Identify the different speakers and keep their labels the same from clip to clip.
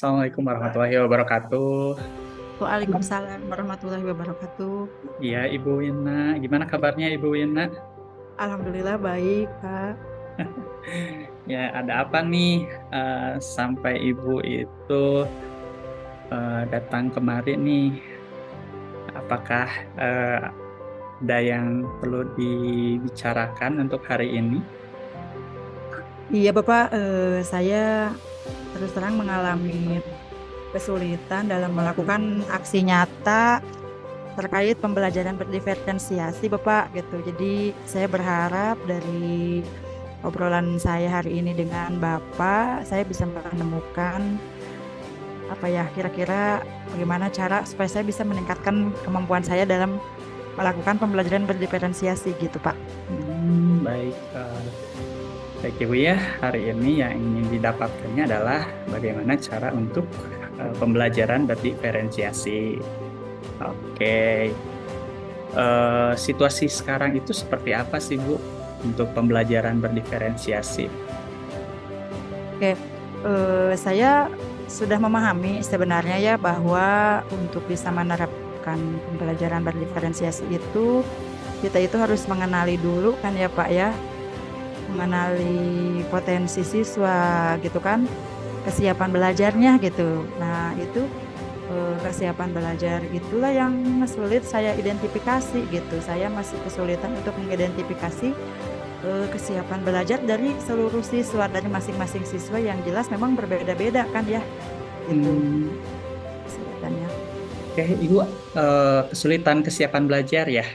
Speaker 1: Assalamualaikum warahmatullahi wabarakatuh.
Speaker 2: Waalaikumsalam warahmatullahi wabarakatuh.
Speaker 1: Iya, Ibu Wina. Gimana kabarnya, Ibu Wina?
Speaker 2: Alhamdulillah baik, Kak.
Speaker 1: Ya, ada apa nih sampai Ibu itu datang kemari nih? Apakah eh, ada yang perlu dibicarakan untuk hari ini?
Speaker 2: Iya, Bapak, saya terus terang mengalami kesulitan dalam melakukan aksi nyata terkait pembelajaran berdiferensiasi, Bapak, gitu. Jadi, saya berharap dari obrolan saya hari ini dengan Bapak, saya bisa menemukan apa ya, kira-kira bagaimana cara supaya saya bisa meningkatkan kemampuan saya dalam melakukan pembelajaran berdiferensiasi gitu, Pak.
Speaker 1: Baik, baik Ibu ya. Hari ini yang ingin didapatkannya adalah bagaimana cara untuk pembelajaran berdiferensiasi. Oke. Situasi sekarang itu seperti apa sih Bu untuk pembelajaran berdiferensiasi?
Speaker 2: Oke, saya sudah memahami sebenarnya ya bahwa untuk bisa menerapkan pembelajaran berdiferensiasi itu kita itu harus mengenali dulu kan ya Pak ya, mengenali potensi siswa gitu kan, kesiapan belajarnya gitu. Nah itu kesiapan belajar itulah yang sulit saya identifikasi gitu. Saya masih kesulitan untuk mengidentifikasi kesiapan belajar dari seluruh siswa, dari masing-masing siswa yang jelas memang berbeda-beda kan ya gitu
Speaker 1: Hmm,
Speaker 2: kesulitannya.
Speaker 1: oke, Ibu, kesulitan kesiapan belajar ya.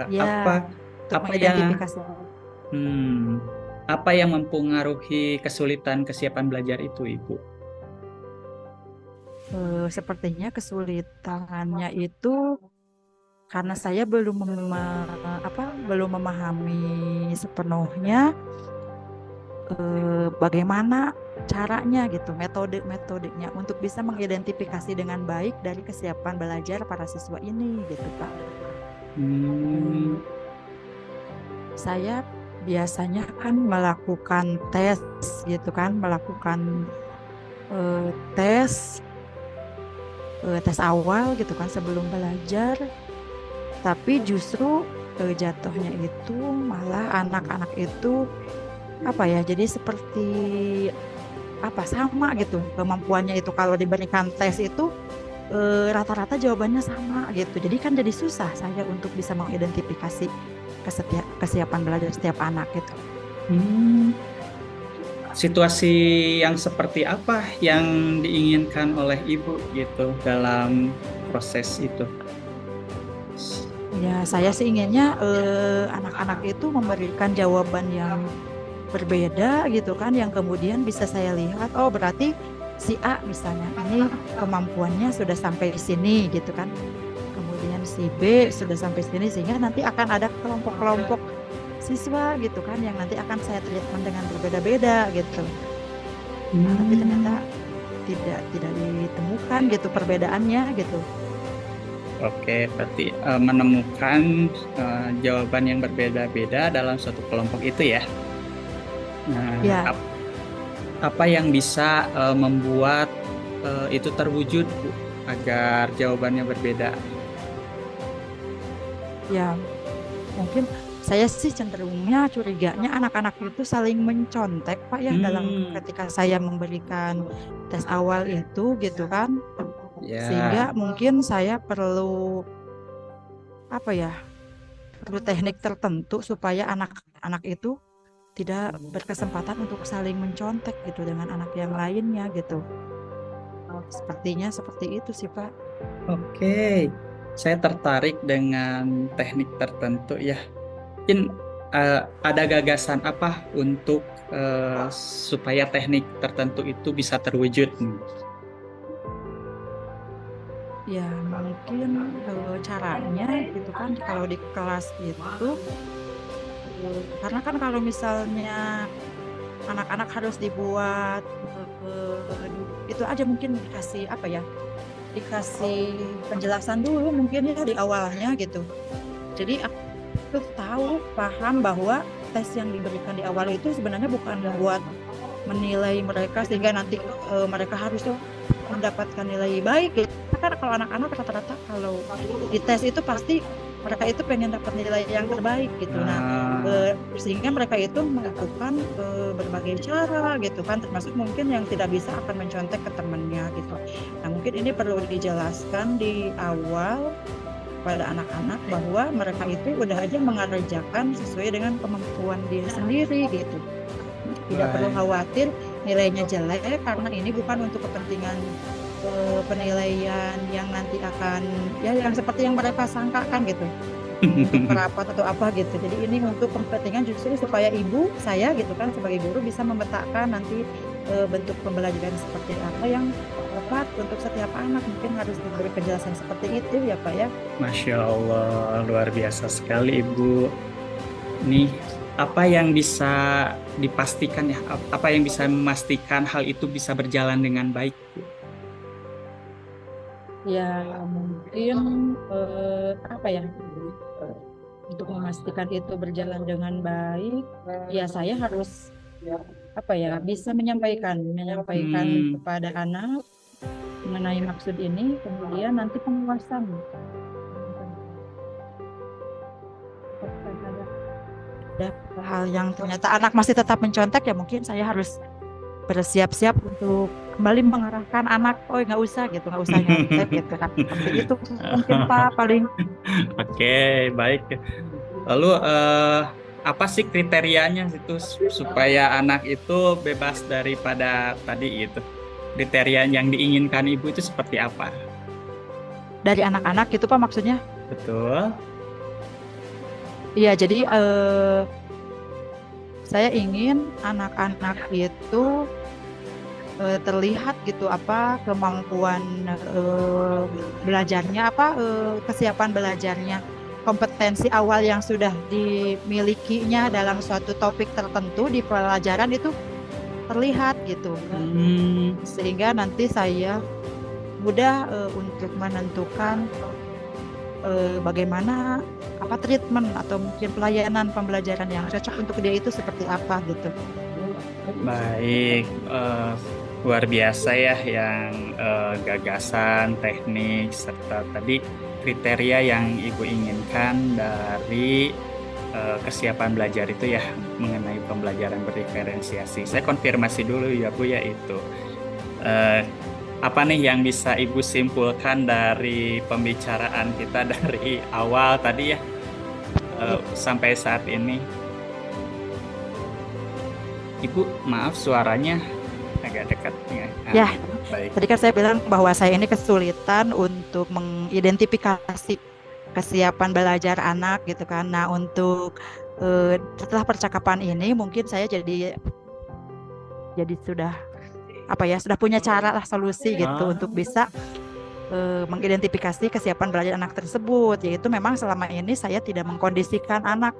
Speaker 2: Ya,
Speaker 1: Apa
Speaker 2: untuk
Speaker 1: apa yang
Speaker 2: mengidentifikasi.
Speaker 1: hmm, apa yang mempengaruhi kesulitan kesiapan belajar itu, Ibu?
Speaker 2: Sepertinya kesulitannya itu karena saya belum memahami sepenuhnya bagaimana caranya gitu, metodenya untuk bisa mengidentifikasi dengan baik dari kesiapan belajar para siswa ini gitu, Pak.
Speaker 1: Hmm,
Speaker 2: Eh, saya biasanya kan melakukan tes gitu kan, melakukan eh, tes tes awal gitu kan sebelum belajar, tapi justru jatuhnya itu malah anak-anak itu apa ya, jadi seperti apa sama gitu kemampuannya itu kalau diberikan tes itu rata-rata jawabannya sama gitu. Jadi kan jadi susah saya untuk bisa mengidentifikasi kesiapan belajar setiap anak gitu.
Speaker 1: hmm, situasi yang seperti apa yang diinginkan oleh Ibu gitu dalam proses itu?
Speaker 2: Ya, saya sih inginnya anak-anak itu memberikan jawaban yang berbeda gitu kan, yang kemudian bisa saya lihat, oh berarti si A misalnya ini kemampuannya sudah sampai di sini gitu kan. Kemudian si B sudah sampai sini sehingga nanti akan ada kelompok-kelompok siswa gitu kan yang nanti akan saya treatment dengan berbeda-beda gitu. Nah, tapi ternyata
Speaker 1: Hmm.
Speaker 2: tidak ditemukan gitu perbedaannya gitu.
Speaker 1: Oke, berarti menemukan jawaban yang berbeda-beda dalam suatu kelompok itu ya. Nah,
Speaker 2: Ya,
Speaker 1: apa yang bisa membuat itu terwujud, Bu, agar jawabannya berbeda?
Speaker 2: ya mungkin saya sih cenderungnya curiganya anak-anak itu saling mencontek Pak ya dalam
Speaker 1: Hmm,
Speaker 2: ketika saya memberikan tes awal itu gitu kan.
Speaker 1: ya,
Speaker 2: Sehingga mungkin saya perlu apa ya? Perlu teknik tertentu supaya anak-anak itu tidak berkesempatan untuk saling mencontek gitu dengan anak yang lainnya gitu. Sepertinya seperti itu sih Pak.
Speaker 1: oke. Saya tertarik dengan teknik tertentu ya. Mungkin ada gagasan apa untuk supaya teknik tertentu itu bisa terwujud?
Speaker 2: Ya mungkin caranya gitu kan kalau di kelas itu karena kan kalau misalnya anak-anak harus dibuat itu aja mungkin dikasih apa ya, dikasih penjelasan dulu mungkin ya di awalnya gitu. Jadi aku tahu paham bahwa tes yang diberikan di awal itu sebenarnya bukan buat menilai mereka sehingga nanti mereka harus mendapatkan nilai baik gitu. Karena kalau anak-anak rata-rata kalau di tes itu pasti mereka itu pengen dapat nilai yang terbaik gitu. Nah,
Speaker 1: Ah,
Speaker 2: sehingga mereka itu melakukan berbagai cara gitu kan, termasuk mungkin yang tidak bisa akan mencontek ke temannya gitu. Nah, mungkin ini perlu dijelaskan di awal pada anak-anak bahwa mereka itu udah aja mengerjakan sesuai dengan kemampuan diri sendiri gitu. Tidak perlu
Speaker 1: baik.
Speaker 2: khawatir nilainya jelek karena ini bukan untuk kepentingan penilaian yang nanti akan ya yang seperti yang mereka sangkakan gitu untuk merapat atau apa gitu. Jadi ini untuk kepentingan justru supaya ibu saya gitu kan sebagai guru bisa memetakan nanti bentuk pembelajaran seperti apa yang tepat untuk setiap anak. Mungkin harus diberi penjelasan seperti itu ya Pak ya.
Speaker 1: Masya Allah, luar biasa sekali Ibu. Nih, apa yang bisa dipastikan ya? Apa yang bisa memastikan hal itu bisa berjalan dengan baik, Bu?
Speaker 2: Ya mungkin apa ya untuk memastikan itu berjalan dengan baik ya saya harus apa ya bisa menyampaikan
Speaker 1: Hmm,
Speaker 2: kepada anak mengenai maksud ini kemudian nanti pengawasan ada hal yang ternyata anak masih tetap mencontek ya mungkin saya harus bersiap-siap untuk kembali mengarahkan anak oh nggak usah gitu nggak usah nyontek gitu kan seperti itu mungkin Pak paling.
Speaker 1: Oke, baik. Lalu apa sih kriterianya itu supaya anak itu bebas daripada tadi itu? Kriteria yang diinginkan ibu itu seperti apa?
Speaker 2: Dari anak-anak gitu Pak maksudnya.
Speaker 1: Betul.
Speaker 2: Iya jadi saya ingin anak-anak itu terlihat gitu apa kemampuan belajarnya apa kesiapan belajarnya kompetensi awal yang sudah dimilikinya dalam suatu topik tertentu di pelajaran itu terlihat gitu
Speaker 1: Hmm,
Speaker 2: sehingga nanti saya mudah untuk menentukan bagaimana apa treatment atau mungkin pelayanan pembelajaran yang cocok untuk dia itu seperti apa gitu.
Speaker 1: baik. Luar biasa ya yang gagasan, teknik, serta tadi kriteria yang ibu inginkan dari kesiapan belajar itu ya mengenai pembelajaran berdiferensiasi. Saya konfirmasi dulu ya Bu ya itu. Eh, apa nih yang bisa Ibu simpulkan dari pembicaraan kita dari awal tadi ya sampai saat ini? Ibu, maaf suaranya agak dekat ya.
Speaker 2: Ya,
Speaker 1: Baik.
Speaker 2: tadi kan saya bilang bahwa saya ini kesulitan untuk mengidentifikasi kesiapan belajar anak gitu kan. Nah, untuk setelah percakapan ini mungkin saya jadi sudah apa ya, sudah punya cara lah solusi gitu
Speaker 1: Ah,
Speaker 2: untuk bisa mengidentifikasi kesiapan belajar anak tersebut, yaitu memang selama ini saya tidak mengkondisikan anak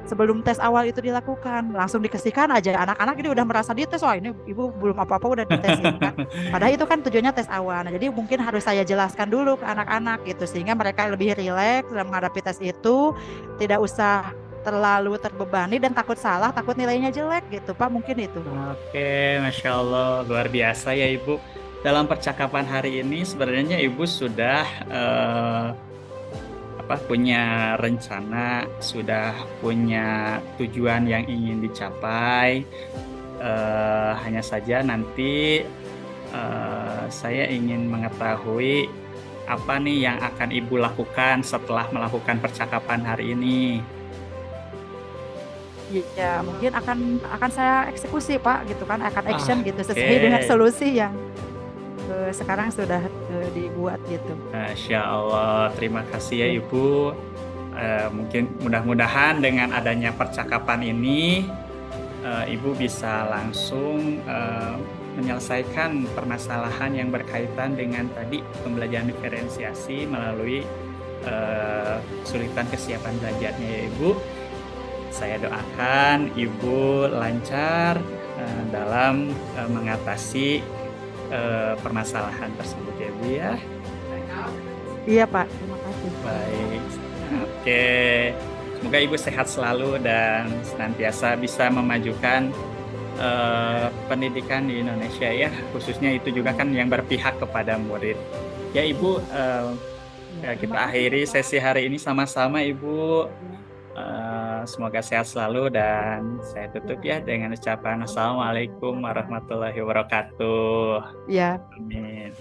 Speaker 2: sebelum tes awal itu dilakukan langsung dikasihkan aja anak-anak ini udah merasa dites wah ini ibu belum apa-apa udah dites gitu kan padahal itu kan tujuannya tes awal. Nah, jadi mungkin harus saya jelaskan dulu ke anak-anak gitu sehingga mereka lebih rileks dalam menghadapi tes itu tidak usah terlalu terbebani dan takut salah takut nilainya jelek gitu Pak mungkin itu.
Speaker 1: oke, Masya Allah, luar biasa ya Ibu. Dalam percakapan hari ini sebenarnya Ibu sudah punya rencana, sudah punya tujuan yang ingin dicapai. Hanya saja nanti saya ingin mengetahui apa nih yang akan Ibu lakukan setelah melakukan percakapan hari ini.
Speaker 2: Ya mungkin akan saya eksekusi Pak gitu kan akan action
Speaker 1: Ah,
Speaker 2: gitu
Speaker 1: oke.
Speaker 2: sesuai dengan solusi yang sekarang sudah dibuat gitu.
Speaker 1: Masya Allah, terima kasih ya Ibu. Mungkin mudah-mudahan dengan adanya percakapan ini, Ibu bisa langsung menyelesaikan permasalahan yang berkaitan dengan tadi pembelajaran diferensiasi melalui kesulitan kesiapan belajarnya ya Ibu. Saya doakan Ibu lancar dalam mengatasi permasalahan tersebut ya Bu ya.
Speaker 2: Iya Pak, terima kasih.
Speaker 1: Baik, oke. Semoga Ibu sehat selalu dan senantiasa bisa memajukan pendidikan di Indonesia ya, khususnya itu juga kan yang berpihak kepada murid. Ya Ibu,
Speaker 2: Ya, terima
Speaker 1: kita
Speaker 2: kasih
Speaker 1: akhiri
Speaker 2: Bapak.
Speaker 1: sesi hari ini sama-sama Ibu. Semoga sehat selalu dan saya
Speaker 2: Ya,
Speaker 1: tutup ya dengan ucapan
Speaker 2: sama-sama
Speaker 1: Assalamualaikum
Speaker 2: Bapak.
Speaker 1: warahmatullahi wabarakatuh.
Speaker 2: Ya.
Speaker 1: Amin.